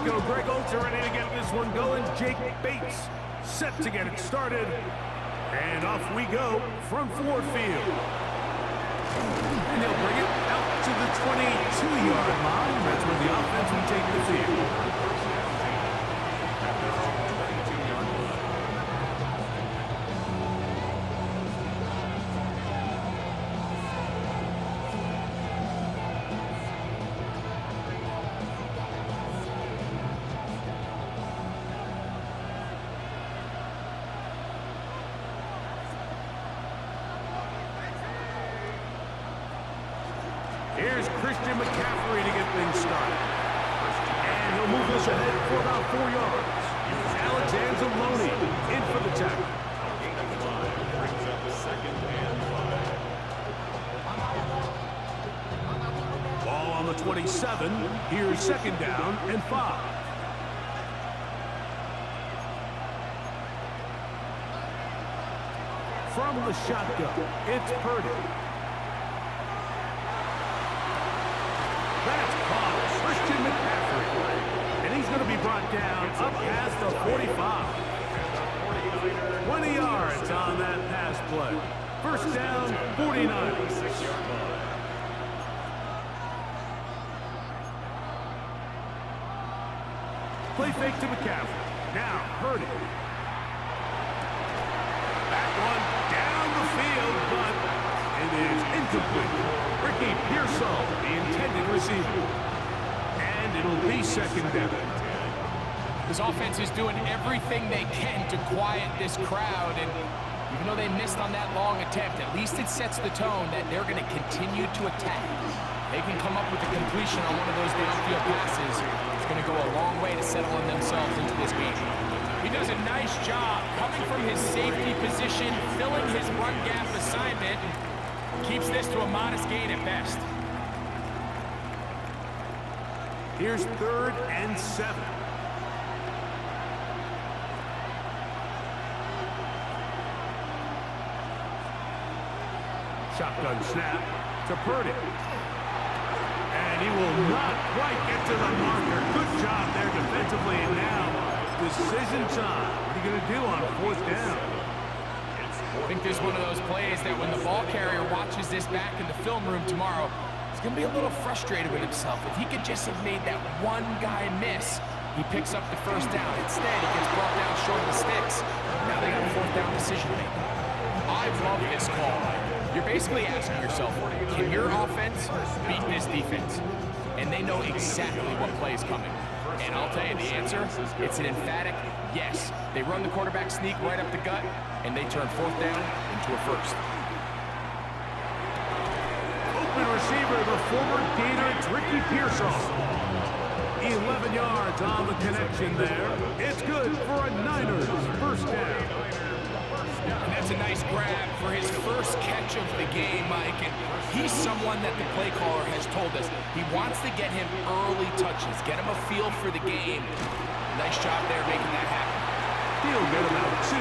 go. Greg Olsen ready to get this one going. Jake Bates set to get it started. And off we go from Ford Field. And he'll bring it out to the 22-yard line. That's where the offense will take the field. Here's Christian McCaffrey to get things started. And he'll move this ahead for about 4 yards. Alexander Loney in for the tackle. Ball on the 27. Here's second down and 5. From the shotgun, it's Purdy. That's caught. Christian McCaffrey. And he's going to be brought down up past the 45. 20 yards on that pass play. First down, 49. Play fake to McCaffrey. Now, Purdy. That one down the field, but it is incomplete. Ricky Pearsall, the intended receiver. And it'll be second down. This offense is doing everything they can to quiet this crowd, and even though they missed on that long attempt, at least it sets the tone that they're going to continue to attack. They can come up with a completion on one of those downfield passes. It's going to go a long way to settling themselves into this game. He does a nice job coming from his safety position, filling his run gap assignment. Keeps this to a modest gain at best. Here's 3rd and 7. Shotgun snap to Purdy. And he will not quite get to the marker. Good job there defensively. And now, decision time. What are you going to do on 4th down? I think there's one of those plays that when the ball carrier watches this back in the film room tomorrow, he's going to be a little frustrated with himself. If he could just have made that one guy miss, he picks up the first down. Instead, he gets brought down short of the sticks. Now they got a 4th down decision making. I love this call. You're basically asking yourself, can your offense beat this defense? And they know exactly what play is coming. And I'll tell you the answer, it's an emphatic yes. They run the quarterback sneak right up the gut, and they turn 4th down into a 1st. Open receiver, the former Gator, it's Ricky Pearsall. 11 yards on the connection there. It's good for a Niners first down. And that's a nice grab for his first catch of the game, Mike. And he's someone that the play caller has told us he wants to get him early touches, get him a feel for the game. Nice job there making that happen. He'll get about 2.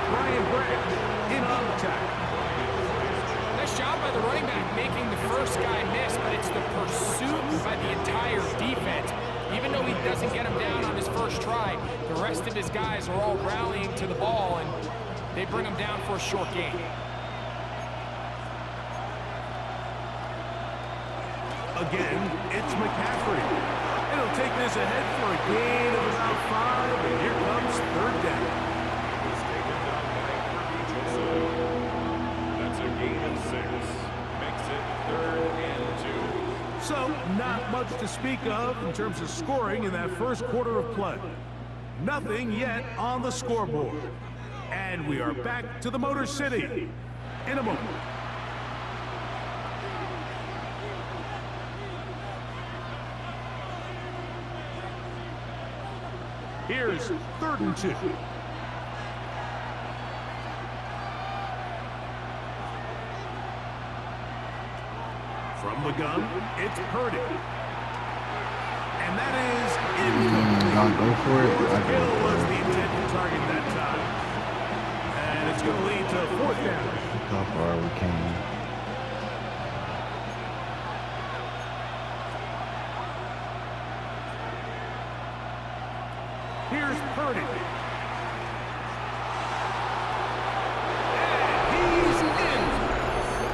Brian Branch in on the tackle. Nice job by the running back making the first guy miss, but it's the pursuit by the entire defense. Even though he doesn't get him down on his first try, the rest of his guys are all rallying to the ball, and they bring him down for a short gain. Again, it's McCaffrey. And he'll take this ahead for a gain of about 5, and here comes 3rd down. That's a gain of 6. Makes it 3rd and 2. So, not much to speak of in terms of scoring in that first quarter of play. Nothing yet on the scoreboard. And we are back to the Motor City in a moment. Here's 3rd and 2. From the gun, it's Purdy. And that is incomplete. Y'all go for it. Hill was the intended target that time. And it's going to lead to 4th down. Look how far we came. Here's Purdy. And he's in.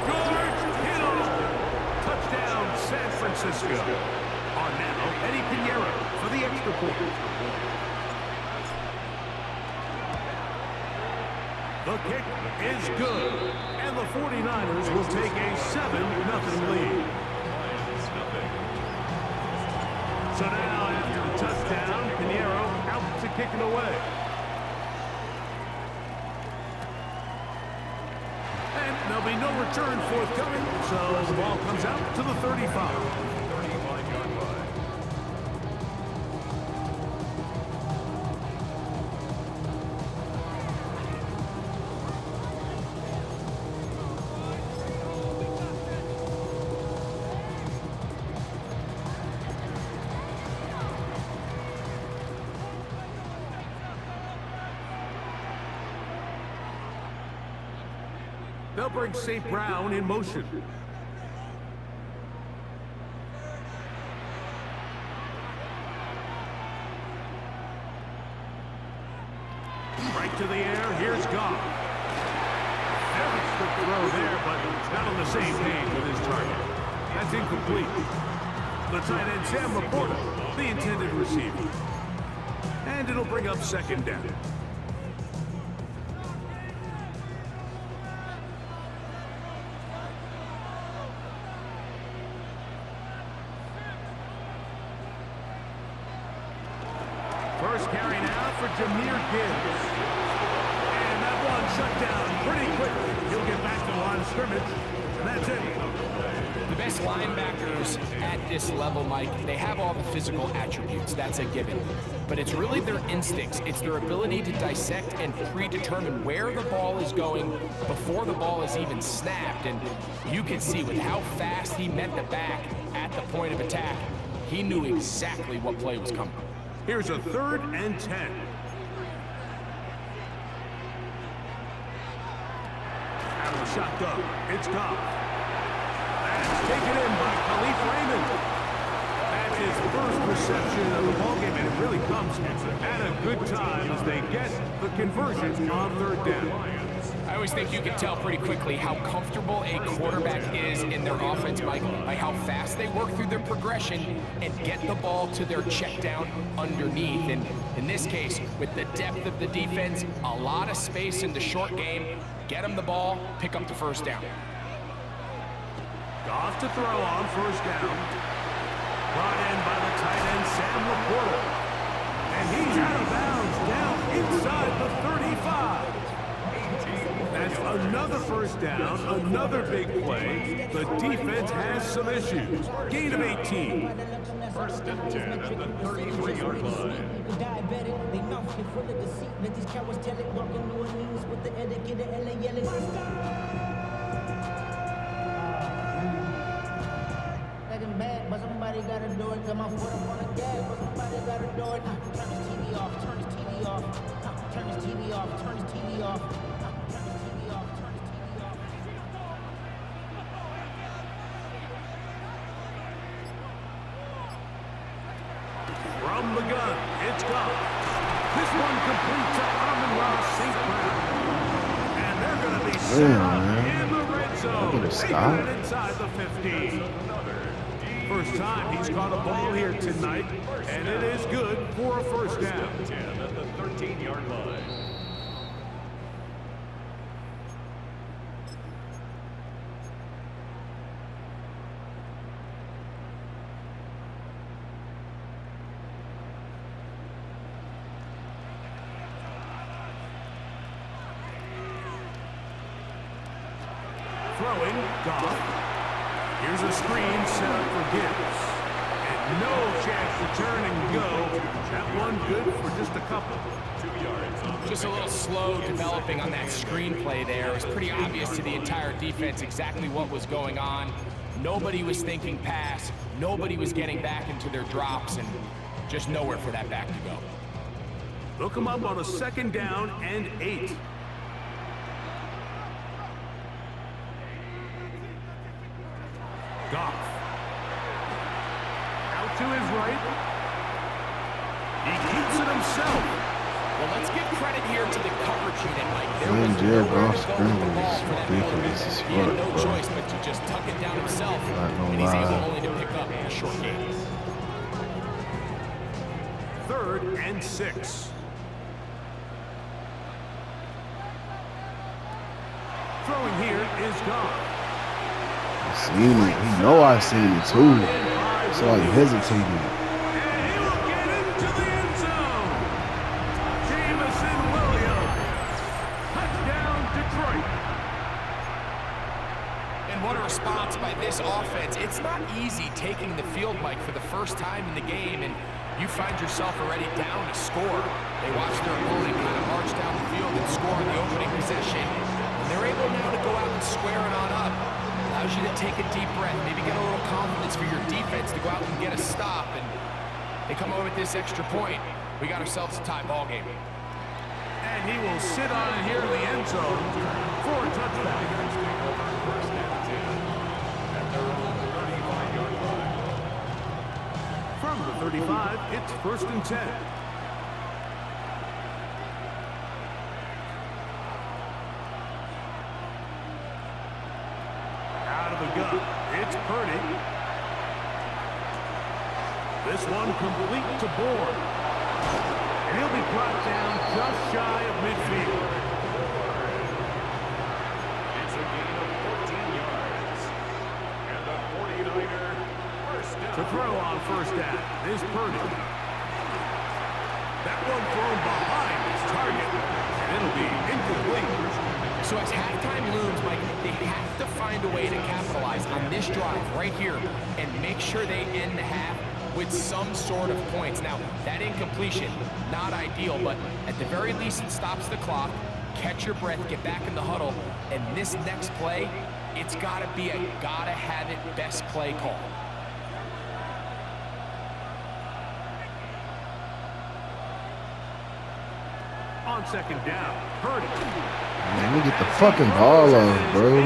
George Kittle. Touchdown, San Francisco. On now, Eddie Pinheiro for the extra point. The kick is good, and the 49ers will take a 7-0 lead. So now, after the touchdown, Pinheiro out to kick it away. And there'll be no return forthcoming, so the ball comes out to the 35. They'll bring St. Brown in motion. Right to the air, here's Goff. Very quick throw there, but not on the same page with his target. That's incomplete. The tight end, Sam Laporta, the intended receiver. And it'll bring up second down. First carry now for Jahmyr Gibbs. And that one shut down pretty quickly. He'll get back to the line of scrimmage, and that's it. The best linebackers at this level, Mike, they have all the physical attributes. That's a given. But it's really their instincts. It's their ability to dissect and predetermine where the ball is going before the ball is even snapped. And you can see with how fast he met the back at the point of attack, he knew exactly what play was coming. Here's a 3rd and 10. Out of the shotgun, it's Goff. That's taken in by Khalif Raymond. That's his first reception of the ballgame, and it really comes at a good time as they get the conversion on 3rd down. I always think you can tell pretty quickly how comfortable a quarterback is in their offense, Mike, by how fast they work through their progression and get the ball to their check down underneath. And in this case, with the depth of the defense, a lot of space in the short game, get them the ball, pick up the first down. Goff to throw on 1st down. Brought in by the tight end, Sam Laporta. And he's out of bounds, down inside the 35. That's another 1st down, another big play. The defense has some issues. Gain of 18. 1st and 10 at the 33-yard line. Bad, but somebody gotta do it. Got my foot up on the gas, but somebody gotta do it. Turn his TV off, turn his TV off. Turn his TV off, turn his TV off. Turn his TV off, turn his TV off. From the gun, it's Goff. This one complete to Amon-Ra St. Brown. And they're going to be set up in the red zone. They got it inside the 15. First time he's caught a ball here tonight, and it is good for a 1st down. 10 at the 13-yard line. Throwing, Goff. Here's a screen set up for Gibbs. And no chance to turn and go. That one good for just a couple. 2 yards. Just a little slow developing on that screenplay there. It was pretty obvious to the entire defense exactly what was going on. Nobody was thinking pass. Nobody was getting back into their drops, and just nowhere for that back to go. They'll come up on a 2nd down and 8. Goff. Out to his right. He keeps it himself. Well, let's give credit here to the coverage unit, Mike. There Man, was Jared nowhere Goff's to go with the screen ball is for that ridiculous quarterback. as He had fuck, no bro. choice but to just tuck it down himself, Not gonna and he's able lie. only to pick up a short gain. 3rd and 6. Throwing here is Goff. I seen it. He know I seen it too. So I hesitated. And he will get into the end zone. Jameson Williams. Touchdown, Detroit. And what a response by this offense. It's not easy taking the field, Mike, for the first time in the game, and you find yourself already down to score. They watch their opponent kind of march down the field and score in the opening possession. And they're able now to go out and square it on up. Allows you to take a deep breath, maybe get a little confidence for your defense to go out and get a stop. And they come away with this extra point. We got ourselves a tie ball game. And he will sit on here in the end zone for a touchdown. First and 10 at their own 35-yard line. From the 35, it's 1st and 10. Out of the gun, it's Purdy. This one complete to Bourne. And he'll be brought down just shy of midfield. It's a gain of 14 yards. And the 49er first down. To throw on first down is Purdy. That one thrown behind his target, and it'll be incomplete. So as halftime looms, Mike, they have to find a way to capitalize on this drive right here and make sure they end the half with some sort of points. Now, that incompletion, not ideal, but at the very least it stops the clock. Catch your breath, get back in the huddle, and this next play, it's gotta be a gotta have it best play call. On 2nd down, Purdy. Man, let me get the fucking ball off, bro.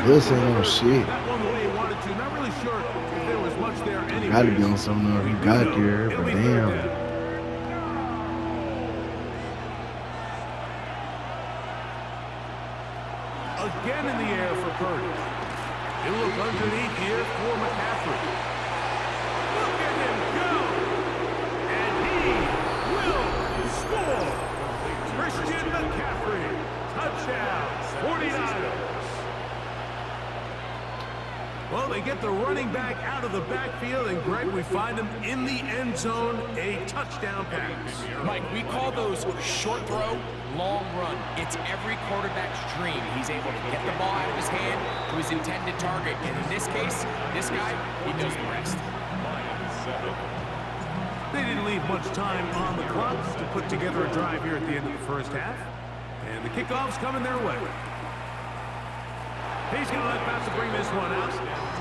This ain't no shit. That one the way he wanted to. Not really sure if there was much there anyway. Gotta be on something else. He got there, but damn. Again in the air for Purdy. He'll look underneath here for McCaffrey. Look at him go! And he will score! Christian McCaffrey, touchdown, 49ers. Well, they get the running back out of the backfield, and Greg, we find him in the end zone, a touchdown pass. Mike, we call those short throw, long run. It's every quarterback's dream. He's able to get the ball out of his hand to his intended target. And in this case, this guy, he does the rest. They didn't leave much time on the clock to put together a drive here at the end of the first half. And the kickoff's coming their way. He's going to let Patrick bring this one out.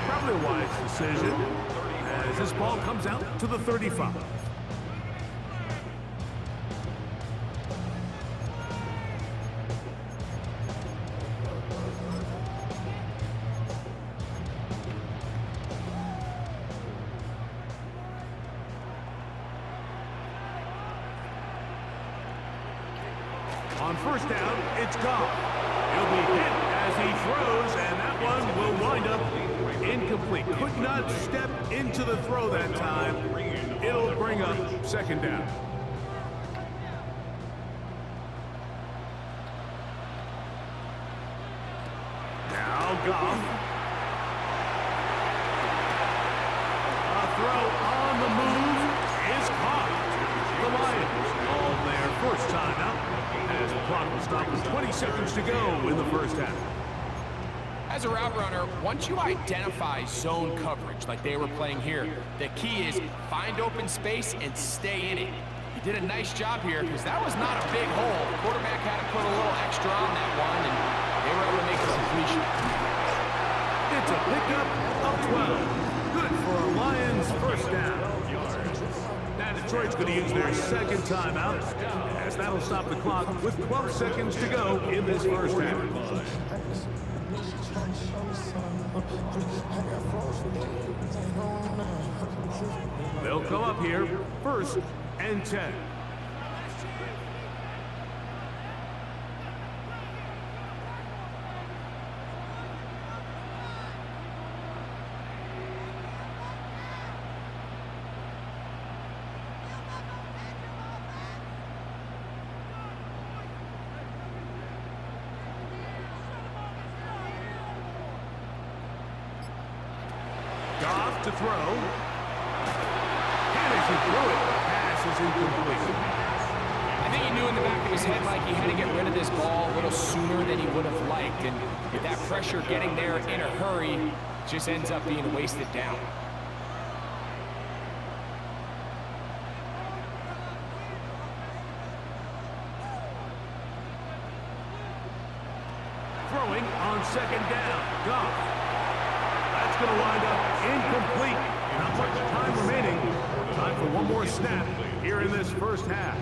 Probably a wise decision as this ball comes out to the 35. On first down, it's Goff. He'll be hit as he throws, and that one will wind up incomplete. Could not step into the throw that time. It'll bring up 2nd down. Now Goff. A throw on the move is caught. The Lions on their first time out. As the clock will stop with 20 seconds to go in the first half. As a route runner, once you identify zone coverage like they were playing here, the key is find open space and stay in it. You did a nice job here because that was not a big hole. The quarterback had to put a little extra on that one, and they were able to make a completion. It's a pickup of 12. Good for a Lions first down. Now Detroit's going to use their 2nd timeout, as that'll stop the clock with 12 seconds to go in this first half. They'll come up here, 1st and 10. Goff to throw. And as he threw it, the pass is incomplete. I think he knew in the back of his head, Mike, he had to get rid of this ball a little sooner than he would have liked. And with that pressure getting there in a hurry, just ends up being wasted down. Throwing on 2nd down. Goff. That's going to wind up incomplete. Not much time remaining. Time for one more snap here in this 1st half.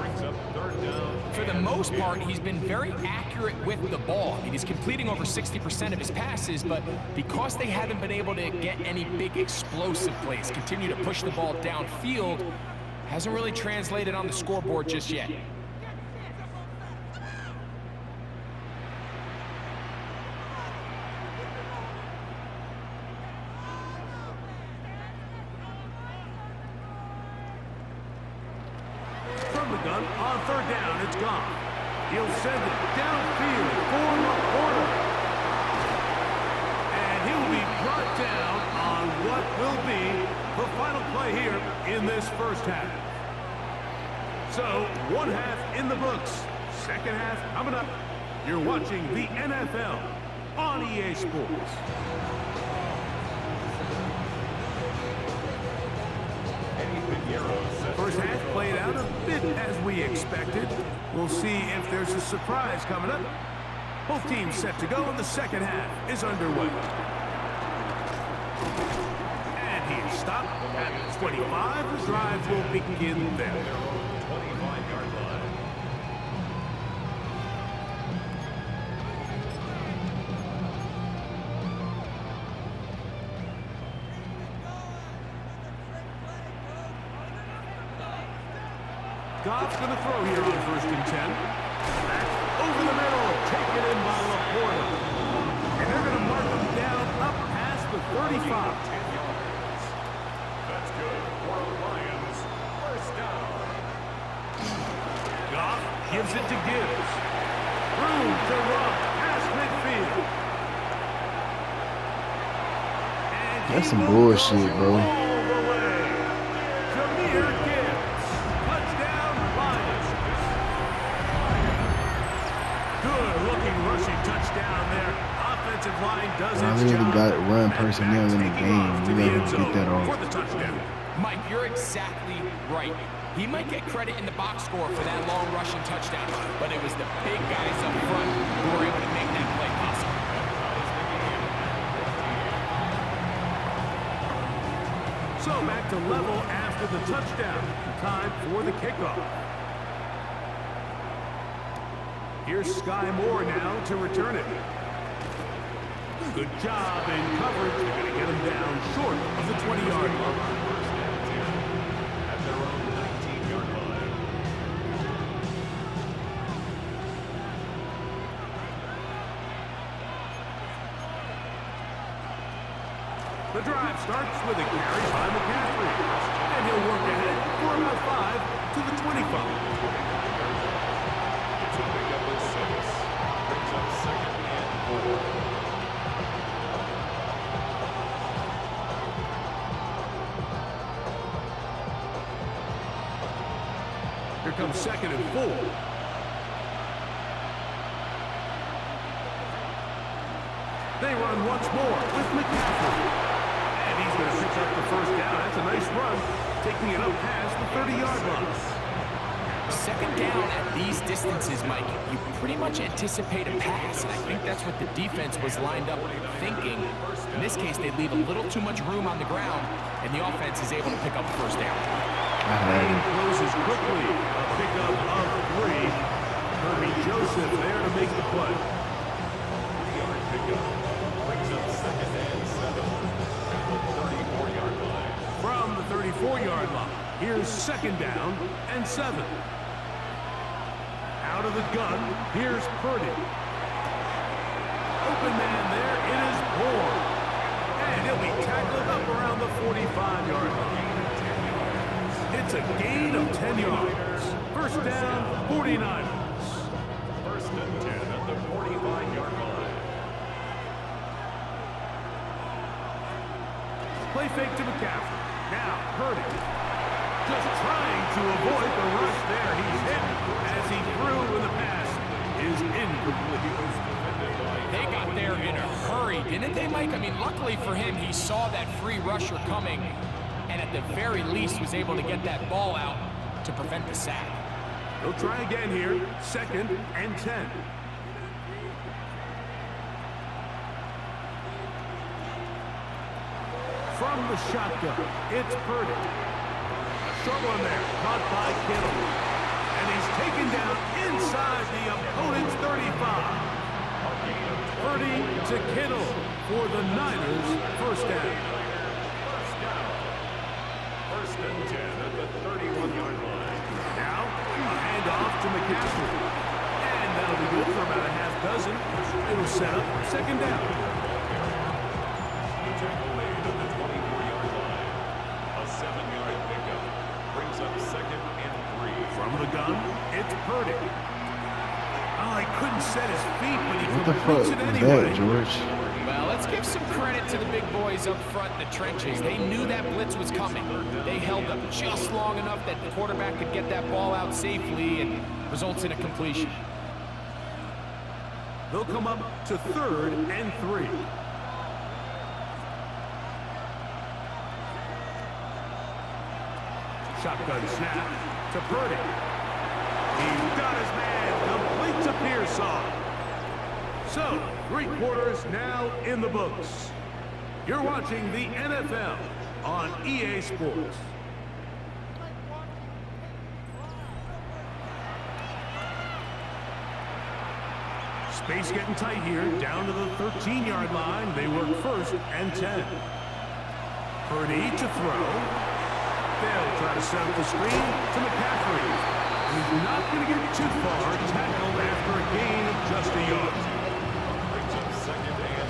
For the most part, he's been very accurate with the ball. I mean, he's completing over 60% of his passes, but because they haven't been able to get any big explosive plays, continue to push the ball downfield, hasn't really translated on the scoreboard just yet. Gun on 3rd down, it's gone. He'll send it downfield for LaPorta. And he'll be brought down on what will be the final play here in this 1st half. So, 1 half in the books. 2nd half coming up. You're watching the NFL on EA Sports. First half played out a bit as we expected. We'll see if there's a surprise coming up. Both teams set to go, and the 2nd half is underway. And he is stopped at the 25. The drive will begin there. 25-yard line. Goff's going to throw here on 1st and 10. That's over the middle, taken in by LaPorta. And they're going to mark him down up past the 35. 10 yards. That's good for the Lions. 1st down. Goff gives it to Gibbs. Room to run past midfield. And That's some he will bullshit, go bro. all the way. Jahmyr Gibbs. Touchdown, Lions. Good-looking rushing touchdown there. Offensive line does I its really job. got run And personnel in the taking game. off to You the gotta end get zone that off. for the touchdown. Mike, you're exactly right. He might get credit in the box score for that long rushing touchdown, but it was the big guys up front who were able to make that play possible. So back to level after the touchdown. Time for the kickoff. Here's Sky Moore now to return it. Good job in coverage. They're going to get him down short of the 20-yard line. At their own 19-yard line. The drive starts with a carry by McCaffrey. And he'll work ahead for about 5 to the 25. To pick up his 6. Brings up 2nd and 4. Here comes 2nd and 4. They run once more with McCaffrey. And he's going to pick up the 1st down. That's a nice run, taking it up past the 30-yard line. 2nd down at these distances, Mike, you pretty much anticipate a pass, and I think that's what the defense was lined up thinking. In this case, they leave a little too much room on the ground, and the offense is able to pick up the 1st down. Lane closes quickly. A pickup of 3. Kirby Joseph there to make the play. 3-yard pickup. Brings up 2nd and 7. At the 34-yard line. From the 34, 24-yard line. Here's second down and 7. Out of the gun, here's Purdy. Open man there, it is Bourne. And he'll be tackled up around the 45-yard line. It's a gain of 10 yards. First down, 49ers. First and 10 at the 45-yard line. Play fake to McCaffrey. Now, Purdy. Just trying to avoid the rush there. He's hit as he threw and the pass is incomplete. They got there in a hurry, didn't they, Mike? I mean, luckily for him, he saw that free rusher coming and at the very least was able to get that ball out to prevent the sack. He'll try again here. Second and 10. From the shotgun, it's Purdy. A short one there, caught by Kittle. And he's taken down inside the opponent's 35. Purdy to Kittle for the Niners, first down. First and 10 at the 31-yard line. Now, a handoff to McCaffrey. And that'll be good for about a half dozen. It'll set up second down. The tackle made at the 24-yard line. A 7-yard pickup brings up second and 3. From the gun, it's Purdy. Oh, he couldn't set his feet, but he What the completes fuck it was anyway. that, George? Well, let's give some credit to the big boys up front in the trenches. They knew that blitz was coming. They held up just long enough that the quarterback could get that ball out safely and results in a completion. They'll come up to third and 3. Shotgun snap to Purdy. He's got his man, complete to Pearsall. So, 3 quarters now in the books. You're watching the NFL on EA Sports. Space getting tight here, down to the 13-yard line. They work first and 10. Purdy to throw. They'll try to set up the screen to McCaffrey. He's not going to get too far, tackled after a gain of just a yard.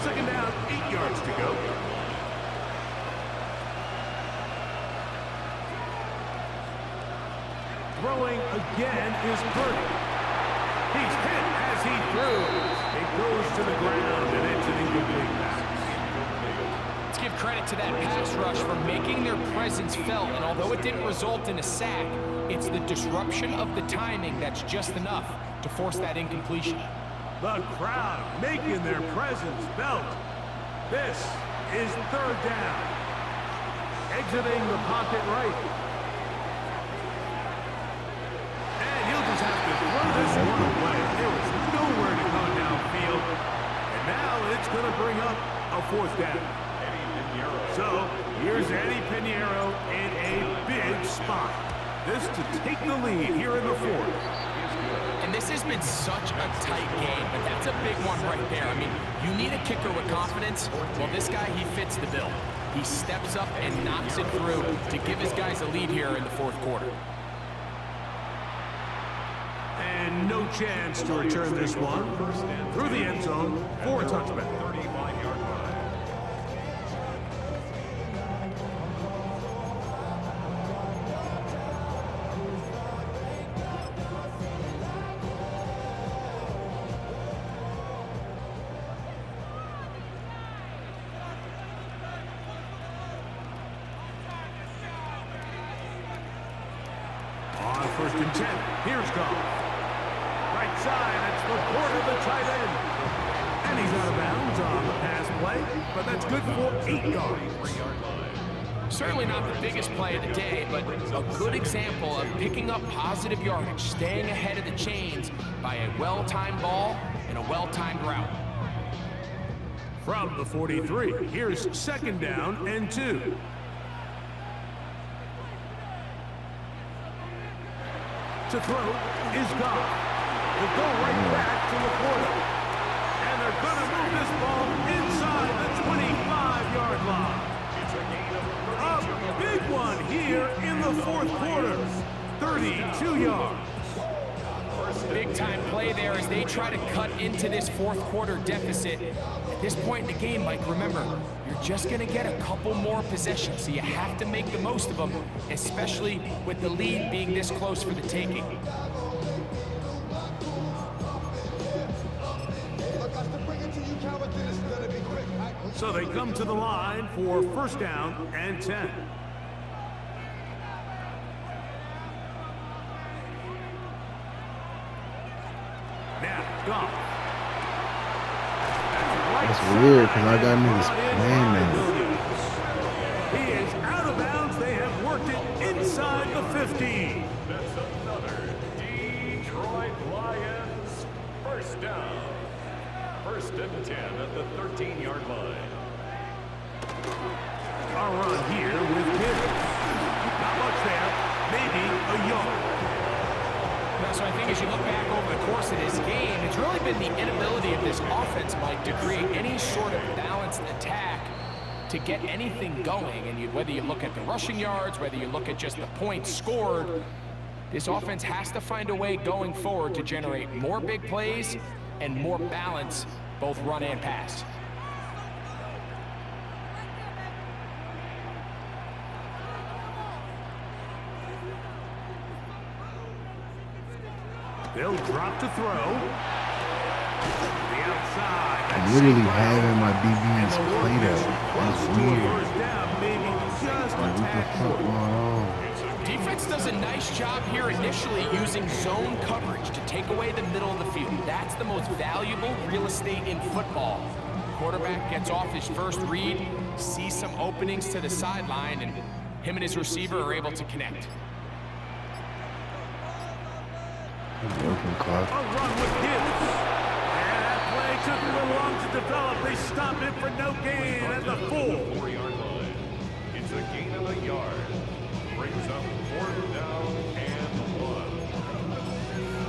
Second down, 8 yards to go. Throwing again is Purdy. He's hit as he throws. It goes to the ground, and it's an incomplete pass. Let's give credit to that pass rush for making their presence felt, and although it didn't result in a sack, it's the disruption of the timing that's just enough to force that incompletion. The crowd making their presence felt. This is third down. Exiting the pocket right. And he'll just have to throw this one away. There was nowhere to go downfield. And now it's going to bring up a fourth down. So here's Eddie Pinheiro in a big spot. This to take the lead here in the fourth. And this has been such a tight game, but that's a big one right there. I mean, you need a kicker with confidence. Well, this guy, he fits the bill. He steps up and knocks it through to give his guys a lead here in the fourth quarter. And no chance to return this one through the end zone for a touchback. 35-yard line. On first and 10, here's Goff. Right side, it's LaPorta, the tight end. And he's out of bounds on the pass play, but that's good for 8 yards. Certainly not the biggest play of the day, but a good example of picking up positive yardage, staying ahead of the chains by a well-timed ball and a well-timed route. From the 43, here's second down and 2. To throw is Goff. He'll go right back to LaPorta. And they're going to move this ball inside the 25-yard line. A big one here in the fourth quarter. 32 yards. Big time play there as they try to cut into this fourth quarter deficit. At this point in the game, Mike, remember, you're just going to get a couple more possessions, so you have to make the most of them, especially with the lead being this close for the taking. So they come to the line for first down and 10. Now, Goff. That's weird because I got niggas playing that. He is out of bounds. They have worked it inside the 50. That's another Detroit Lions first down. First and 10 at the 13-yard line. A run here with Gibbs. Not much there. Maybe a yard. Now, so I think as you look back over the course of this game, it's really been the inability of this offense, Mike, to create any sort of balanced attack to get anything going. And whether you look at the rushing yards, whether you look at just the points scored, this offense has to find a way going forward to generate more big plays and more balance, both run and pass. They'll drop to throw. The outside. I'm literally having my BBs play that. That's weird. First down, maybe just a Like, what the tad fuck short. going on? Defense does a nice job here initially using zone coverage to take away the middle of the field. That's the most valuable real estate in football. Quarterback gets off his first read, sees some openings to the sideline, and him and his receiver are able to connect. Broken clock. A run with Gibbs. And that play took a little long to develop. They stop it for no gain at the 4-yard line. It's a gain of a yard. Brings up fourth down and 1.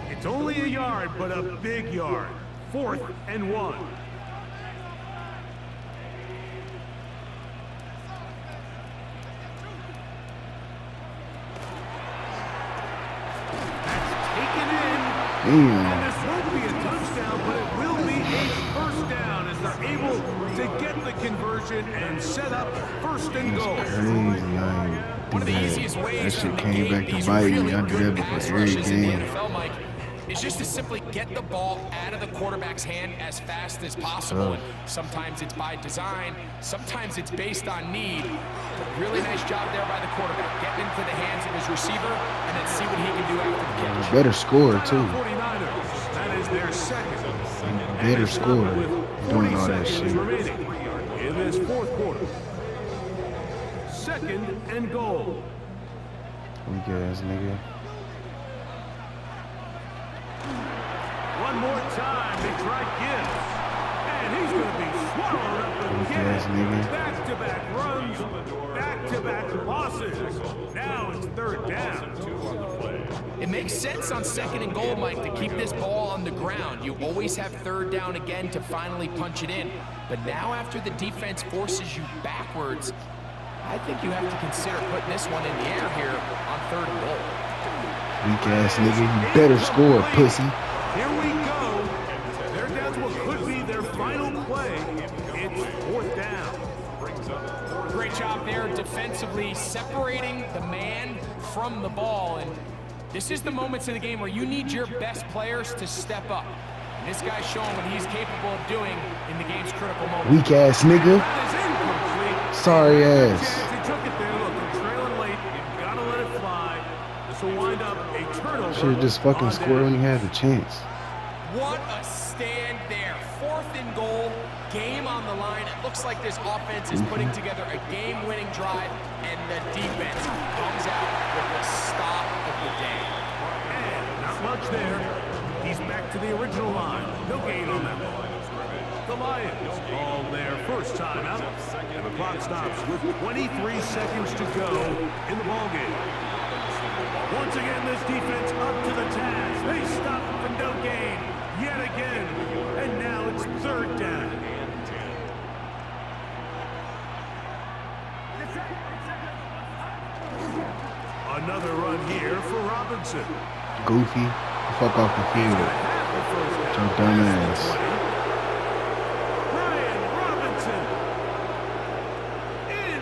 It's only a yard, but a big yard. 4th and 1. And this won't be a touchdown, but it will be a first down as they're able to get the conversion and set up first and goal. Crazy, One of the easiest ways that to shit came negate back to these bite me. really I do good that pass before every rushes in the game. NFL, Mike, is just to simply get the ball out of the quarterback's hand as fast as possible. And sometimes it's by design, sometimes it's based on need. But really nice job there by the quarterback, getting into the hands of his receiver and then see what he can do after the catch. Better score too. 49ers. That is their second. Better score doing all that shit. Remaining in this fourth quarter. 2nd and goal. Weak ass nigga. One more time, they try Gibbs. And he's going to be swallowed up Yes, nigga. again. Back-to-back runs, back-to-back losses. Now it's 3rd down. It makes sense on 2nd and goal, Mike, to keep this ball on the ground. You always have 3rd down again to finally punch it in. But now after the defense forces you backwards, I think you have to consider putting this one in the air here on 3rd and goal. Weak ass nigga. You better score, pussy. Here we go. They're down to what could be their final play. It's 4th down. Great job there defensively, separating the man from the ball. And this is the moments in the game where you need your best players to step up. And this guy's showing what he's capable of doing in the game's critical moments. Weak ass nigga. That is incomplete. Sorry ass. He took it there. Look, they're trailing late. You've got to let it fly. This will wind up a turnover. Should have just fucking on scored when down. he had the chance. What a stand there. 4th and goal, game on the line. It looks like this offense is putting together a game-winning drive, and the defense comes out with the stop of the day. And not much there. He's back to the original line. No gain on that ball. The Lions call their first timeout. And the clock stops with 23 seconds to go in the ballgame. Once again, this defense up to the task. They stop for no gain. another run here for Robinson. Goofy. Fuck off the field. Have the first down. Your dumb ass. Brian Robinson.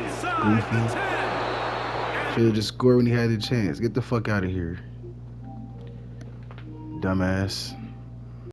Inside Goofy. the 10. Should have just scored when he had the chance. Get the fuck out of here. Dumbass.